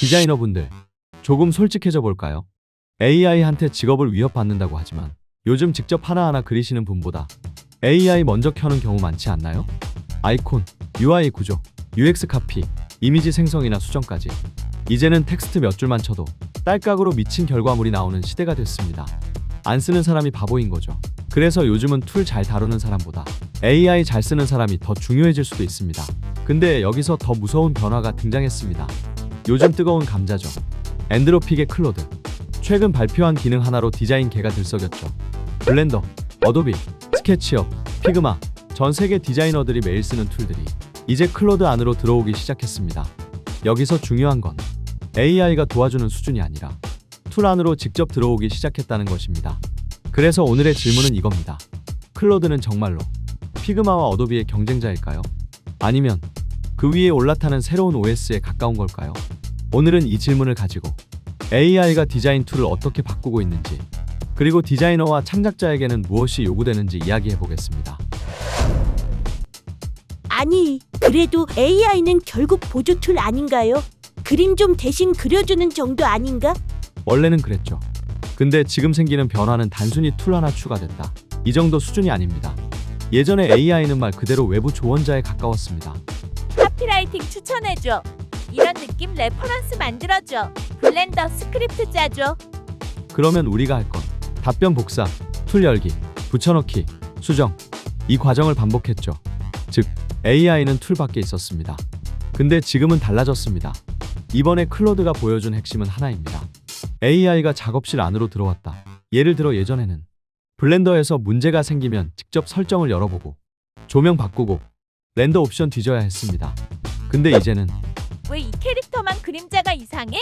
디자이너분들, 조금 솔직해져 볼까요? AI한테 직업을 위협받는다고 하지만 요즘 직접 하나하나 그리시는 분보다 AI 먼저 켜는 경우 많지 않나요? 아이콘, UI 구조, UX 카피, 이미지 생성이나 수정까지 이제는 텍스트 몇 줄만 쳐도 딸깍으로 미친 결과물이 나오는 시대가 됐습니다. 안 쓰는 사람이 바보인 거죠. 그래서 요즘은 툴 잘 다루는 사람보다 AI 잘 쓰는 사람이 더 중요해질 수도 있습니다. 근데 여기서 더 무서운 변화가 등장했습니다. 요즘 뜨거운 감자죠. 엔드로픽의 클로드. 최근 발표한 기능 하나로 디자인계가 들썩였죠. 블렌더, 어도비, 스케치업, 피그마, 전 세계 디자이너들이 매일 쓰는 툴들이 이제 클로드 안으로 들어오기 시작했습니다. 여기서 중요한 건 AI가 도와주는 수준이 아니라 툴 안으로 직접 들어오기 시작했다는 것입니다. 그래서 오늘의 질문은 이겁니다. 클로드는 정말로 피그마와 어도비의 경쟁자일까요? 아니면 그 위에 올라타는 새로운 OS에 가까운 걸까요? 오늘은 이 질문을 가지고 AI가 디자인 툴을 어떻게 바꾸고 있는지, 그리고 디자이너와 창작자에게는 무엇이 요구되는지 이야기해 보겠습니다. 아니, 그래도 AI는 결국 보조 툴 아닌가요? 그림 좀 대신 그려주는 정도 아닌가? 원래는 그랬죠. 근데 지금 생기는 변화는 단순히 툴 하나 추가됐다, 이 정도 수준이 아닙니다. 예전에 AI는 말 그대로 외부 조언자에 가까웠습니다. 카피라이팅 추천해줘. 이런 느낌 레퍼런스 만들어줘. 블렌더 스크립트 짜줘. 그러면 우리가 할 건 답변 복사, 툴 열기, 붙여넣기, 수정, 이 과정을 반복했죠. 즉 AI는 툴 밖에 있었습니다. 근데 지금은 달라졌습니다. 이번에 클로드가 보여준 핵심은 하나입니다. AI가 작업실 안으로 들어왔다. 예를 들어 예전에는 블렌더에서 문제가 생기면 직접 설정을 열어보고 조명 바꾸고 렌더 옵션 뒤져야 했습니다. 근데 이제는 왜 이 캐릭터만 그림자가 이상해?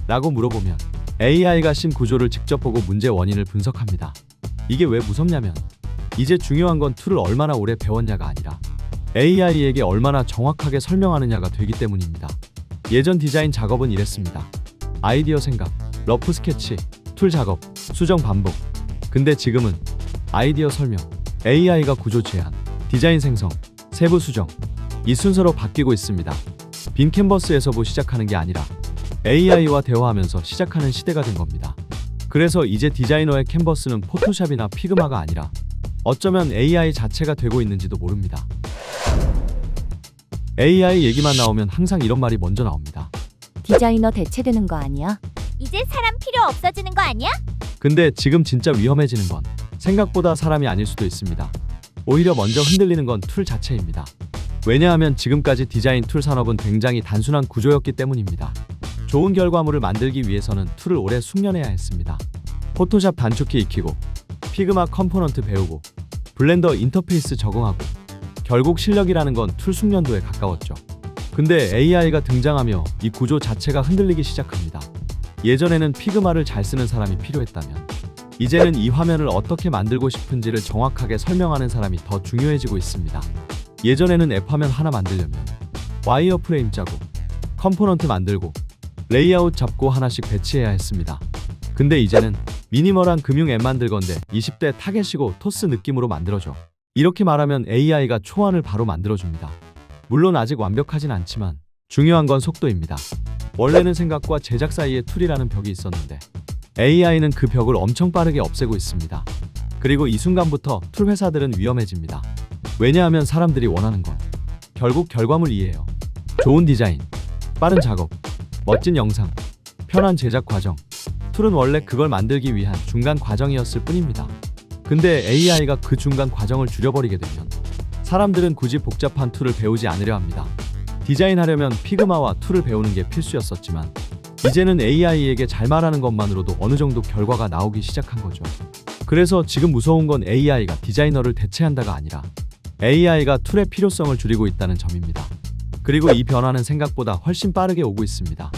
라고 물어보면 AI가 심 구조를 직접 보고 문제 원인을 분석합니다. 이게 왜 무섭냐면 이제 중요한 건 툴을 얼마나 오래 배웠냐가 아니라 AI에게 얼마나 정확하게 설명하느냐가 되기 때문입니다. 예전 디자인 작업은 이랬습니다. 아이디어 생각, 러프 스케치, 툴 작업, 수정 반복. 근데 지금은 아이디어 설명, AI가 구조 제안, 디자인 생성, 세부 수정, 이 순서로 바뀌고 있습니다. 빈 캔버스에서 시작하는 게 아니라 AI와 대화하면서 시작하는 시대가 된 겁니다. 그래서 이제 디자이너의 캔버스는 포토샵이나 피그마가 아니라 어쩌면 AI 자체가 되고 있는지도 모릅니다. AI 얘기만 나오면 항상 이런 말이 먼저 나옵니다. 디자이너 대체되는 거 아니야? 이제 사람 필요 없어지는 거 아니야? 근데 지금 진짜 위험해지는 건 생각보다 사람이 아닐 수도 있습니다. 오히려 먼저 흔들리는 건 툴 자체입니다. 왜냐하면 지금까지 디자인 툴 산업은 굉장히 단순한 구조였기 때문입니다. 좋은 결과물을 만들기 위해서는 툴을 오래 숙련해야 했습니다. 포토샵 단축키 익히고, 피그마 컴포넌트 배우고, 블렌더 인터페이스 적응하고, 결국 실력이라는 건 툴 숙련도에 가까웠죠. 근데 AI가 등장하며 이 구조 자체가 흔들리기 시작합니다. 예전에는 피그마를 잘 쓰는 사람이 필요했다면 이제는 이 화면을 어떻게 만들고 싶은지를 정확하게 설명하는 사람이 더 중요해지고 있습니다. 예전에는 앱 화면 하나 만들려면 와이어프레임 짜고 컴포넌트 만들고 레이아웃 잡고 하나씩 배치해야 했습니다. 근데 이제는 미니멀한 금융 앱 만들 건데 20대 타겟이고 토스 느낌으로 만들어줘. 이렇게 말하면 AI가 초안을 바로 만들어줍니다. 물론 아직 완벽하진 않지만 중요한 건 속도입니다. 원래는 생각과 제작 사이에 툴이라는 벽이 있었는데 AI는 그 벽을 엄청 빠르게 없애고 있습니다. 그리고 이 순간부터 툴 회사들은 위험해집니다. 왜냐하면 사람들이 원하는 건 결국 결과물이에요. 좋은 디자인, 빠른 작업, 멋진 영상, 편한 제작 과정. 툴은 원래 그걸 만들기 위한 중간 과정이었을 뿐입니다. 근데 AI가 그 중간 과정을 줄여버리게 되면 사람들은 굳이 복잡한 툴을 배우지 않으려 합니다. 디자인하려면 피그마와 툴을 배우는 게 필수였었지만 이제는 AI에게 잘 말하는 것만으로도 어느 정도 결과가 나오기 시작한 거죠. 그래서 지금 무서운 건 AI가 디자이너를 대체한다가 아니라 AI가 툴의 필요성을 줄이고 있다는 점입니다. 그리고 이 변화는 생각보다 훨씬 빠르게 오고 있습니다.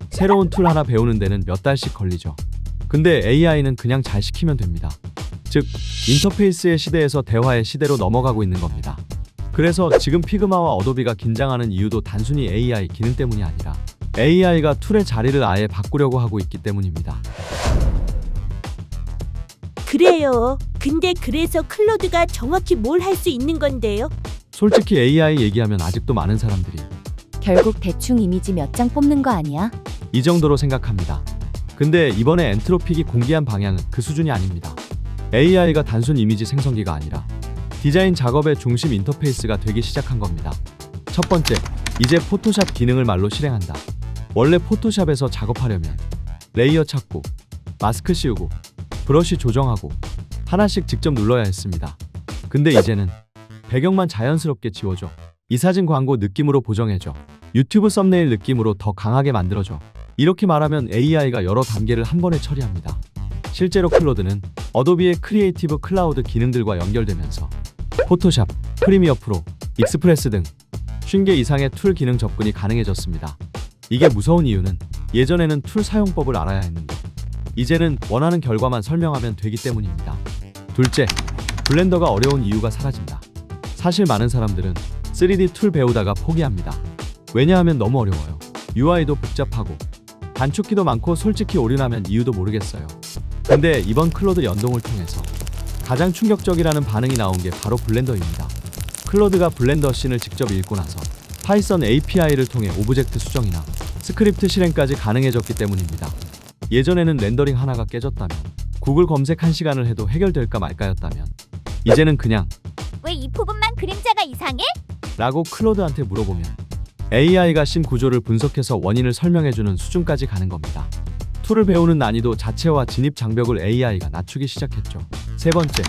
새로운 툴 하나 배우는 데는 몇 달씩 걸리죠. 근데 AI는 그냥 잘 시키면 됩니다. 즉, 인터페이스의 시대에서 대화의 시대로 넘어가고 있는 겁니다. 그래서 지금 피그마와 어도비가 긴장하는 이유도 단순히 AI 기능 때문이 아니라 AI가 툴의 자리를 아예 바꾸려고 하고 있기 때문입니다. 그래요. 근데 그래서 클로드가 정확히 뭘 할 수 있는 건데요? 솔직히 AI 얘기하면 아직도 많은 사람들이 결국 대충 이미지 몇 장 뽑는 거 아니야? 이 정도로 생각합니다. 근데 이번에 엔트로픽이 공개한 방향은 그 수준이 아닙니다. AI가 단순 이미지 생성기가 아니라 디자인 작업의 중심 인터페이스가 되기 시작한 겁니다. 첫 번째, 이제 포토샵 기능을 말로 실행한다. 원래 포토샵에서 작업하려면 레이어 찾고, 마스크 씌우고, 브러쉬 조정하고 하나씩 직접 눌러야 했습니다. 근데 이제는 배경만 자연스럽게 지워줘. 이 사진 광고 느낌으로 보정해줘. 유튜브 썸네일 느낌으로 더 강하게 만들어줘. 이렇게 말하면 AI가 여러 단계를 한 번에 처리합니다. 실제로 클로드는 어도비의 크리에이티브 클라우드 기능들과 연결되면서 포토샵, 프리미어 프로, 익스프레스 등 50개 이상의 툴 기능 접근이 가능해졌습니다. 이게 무서운 이유는 예전에는 툴 사용법을 알아야 했는데 이제는 원하는 결과만 설명하면 되기 때문입니다. 둘째, 블렌더가 어려운 이유가 사라진다. 사실 많은 사람들은 3D 툴 배우다가 포기합니다. 왜냐하면 너무 어려워요. UI도 복잡하고 단축키도 많고 솔직히 올인하면 이유도 모르겠어요. 근데 이번 클로드 연동을 통해서 가장 충격적이라는 반응이 나온 게 바로 블렌더입니다. 클로드가 블렌더 씬을 직접 읽고 나서 파이썬 API를 통해 오브젝트 수정이나 스크립트 실행까지 가능해졌기 때문입니다. 예전에는 렌더링 하나가 깨졌다면 구글 검색 1시간을 해도 해결될까 말까였다면 이제는 그냥 왜 이 부분만 그림자가 이상해? 라고 클로드한테 물어보면 AI가 씬 구조를 분석해서 원인을 설명해주는 수준까지 가는 겁니다. 툴을 배우는 난이도 자체와 진입 장벽을 AI가 낮추기 시작했죠. 세 번째,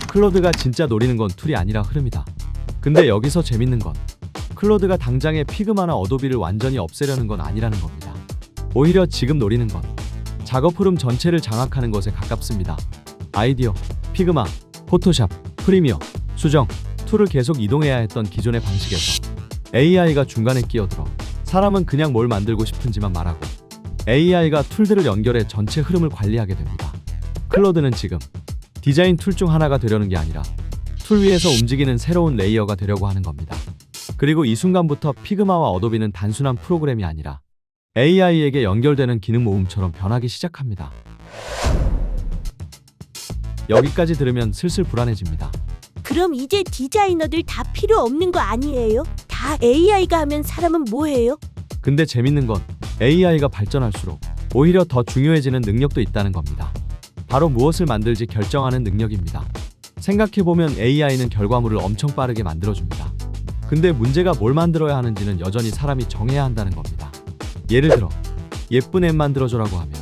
클로드가 진짜 노리는 건 툴이 아니라 흐름이다. 근데 여기서 재밌는 건 클로드가 당장에 피그마나 어도비를 완전히 없애려는 건 아니라는 겁니다. 오히려 지금 노리는 건 작업 흐름 전체를 장악하는 것에 가깝습니다. 아이디어, 피그마, 포토샵, 프리미어, 수정, 툴을 계속 이동해야 했던 기존의 방식에서 AI가 중간에 끼어들어 사람은 그냥 뭘 만들고 싶은지만 말하고 AI가 툴들을 연결해 전체 흐름을 관리하게 됩니다. 클로드는 지금 디자인 툴 중 하나가 되려는 게 아니라 툴 위에서 움직이는 새로운 레이어가 되려고 하는 겁니다. 그리고 이 순간부터 피그마와 어도비는 단순한 프로그램이 아니라 AI에게 연결되는 기능 모음처럼 변하기 시작합니다. 여기까지 들으면 슬슬 불안해집니다. 그럼 이제 디자이너들 다 필요 없는 거 아니에요? 다 AI가 하면 사람은 뭐 해요? 근데 재밌는 건 AI가 발전할수록 오히려 더 중요해지는 능력도 있다는 겁니다. 바로 무엇을 만들지 결정하는 능력입니다. 생각해보면 AI는 결과물을 엄청 빠르게 만들어줍니다. 근데 문제가 뭘 만들어야 하는지는 여전히 사람이 정해야 한다는 겁니다. 예를 들어 예쁜 앱 만들어줘라고 하면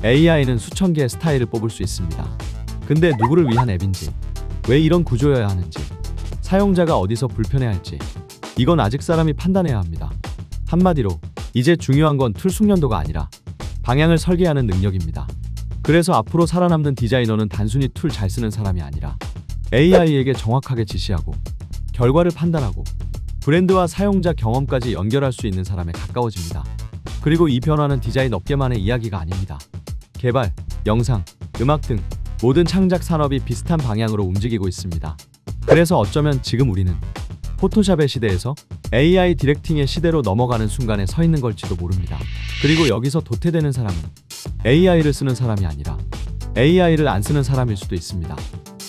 AI는 수천 개의 스타일을 뽑을 수 있습니다. 근데 누구를 위한 앱인지, 왜 이런 구조여야 하는지, 사용자가 어디서 불편해할지 이건 아직 사람이 판단해야 합니다. 한마디로 이제 중요한 건 툴 숙련도가 아니라 방향을 설계하는 능력입니다. 그래서 앞으로 살아남는 디자이너는 단순히 툴 잘 쓰는 사람이 아니라 AI에게 정확하게 지시하고 결과를 판단하고 브랜드와 사용자 경험까지 연결할 수 있는 사람에 가까워집니다. 그리고 이 변화는 디자인 업계만의 이야기가 아닙니다. 개발, 영상, 음악 등 모든 창작 산업이 비슷한 방향으로 움직이고 있습니다. 그래서 어쩌면 지금 우리는 포토샵의 시대에서 AI 디렉팅의 시대로 넘어가는 순간에 서 있는 걸지도 모릅니다. 그리고 여기서 도태되는 사람은 AI를 쓰는 사람이 아니라 AI를 안 쓰는 사람일 수도 있습니다.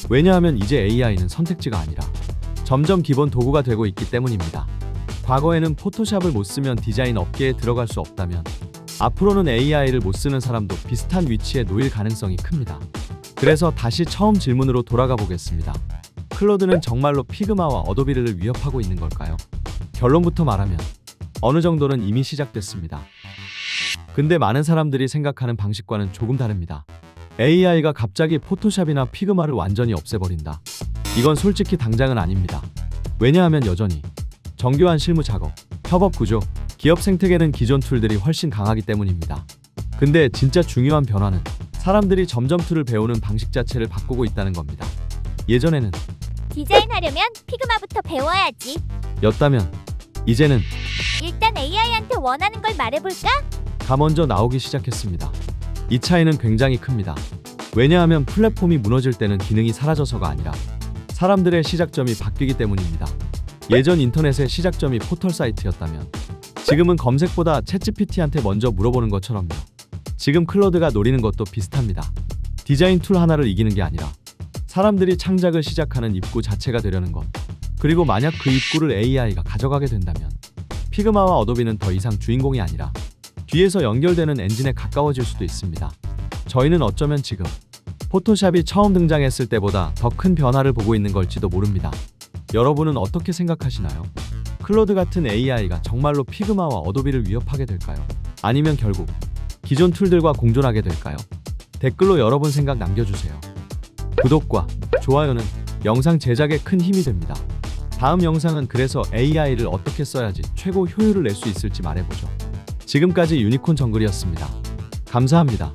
왜냐하면 이제 AI는 선택지가 아니라 점점 기본 도구가 되고 있기 때문입니다. 과거에는 포토샵을 못 쓰면 디자인 업계에 들어갈 수 없다면 앞으로는 AI를 못 쓰는 사람도 비슷한 위치에 놓일 가능성이 큽니다. 그래서 다시 처음 질문으로 돌아가 보겠습니다. 클로드는 정말로 피그마와 어도비를 위협하고 있는 걸까요? 결론부터 말하면 어느 정도는 이미 시작됐습니다. 근데 많은 사람들이 생각하는 방식과는 조금 다릅니다. AI가 갑자기 포토샵이나 피그마를 완전히 없애버린다. 이건 솔직히 당장은 아닙니다. 왜냐하면 여전히 정교한 실무 작업, 협업 구조, 기업 생태계는 기존 툴들이 훨씬 강하기 때문입니다. 근데 진짜 중요한 변화는 사람들이 점점 툴을 배우는 방식 자체를 바꾸고 있다는 겁니다. 예전에는 디자인하려면 피그마부터 배워야지. 였다면 이제는 일단 AI한테 원하는 걸 말해볼까? 가 먼저 나오기 시작했습니다. 이 차이는 굉장히 큽니다. 왜냐하면 플랫폼이 무너질 때는 기능이 사라져서가 아니라 사람들의 시작점이 바뀌기 때문입니다. 예전 인터넷의 시작점이 포털 사이트였다면 지금은 검색보다 챗GPT한테 먼저 물어보는 것처럼요. 지금 클로드가 노리는 것도 비슷합니다. 디자인 툴 하나를 이기는 게 아니라 사람들이 창작을 시작하는 입구 자체가 되려는 것. 그리고 만약 그 입구를 AI가 가져가게 된다면 피그마와 어도비는 더 이상 주인공이 아니라 뒤에서 연결되는 엔진에 가까워질 수도 있습니다. 저희는 어쩌면 지금 포토샵이 처음 등장했을 때보다 더 큰 변화를 보고 있는 걸지도 모릅니다. 여러분은 어떻게 생각하시나요? 클로드 같은 AI가 정말로 피그마와 어도비를 위협하게 될까요? 아니면 결국 기존 툴들과 공존하게 될까요? 댓글로 여러분 생각 남겨주세요. 구독과 좋아요는 영상 제작에 큰 힘이 됩니다. 다음 영상은 그래서 AI를 어떻게 써야지 최고 효율을 낼 수 있을지 말해보죠. 지금까지 유니콘 정글이었습니다. 감사합니다.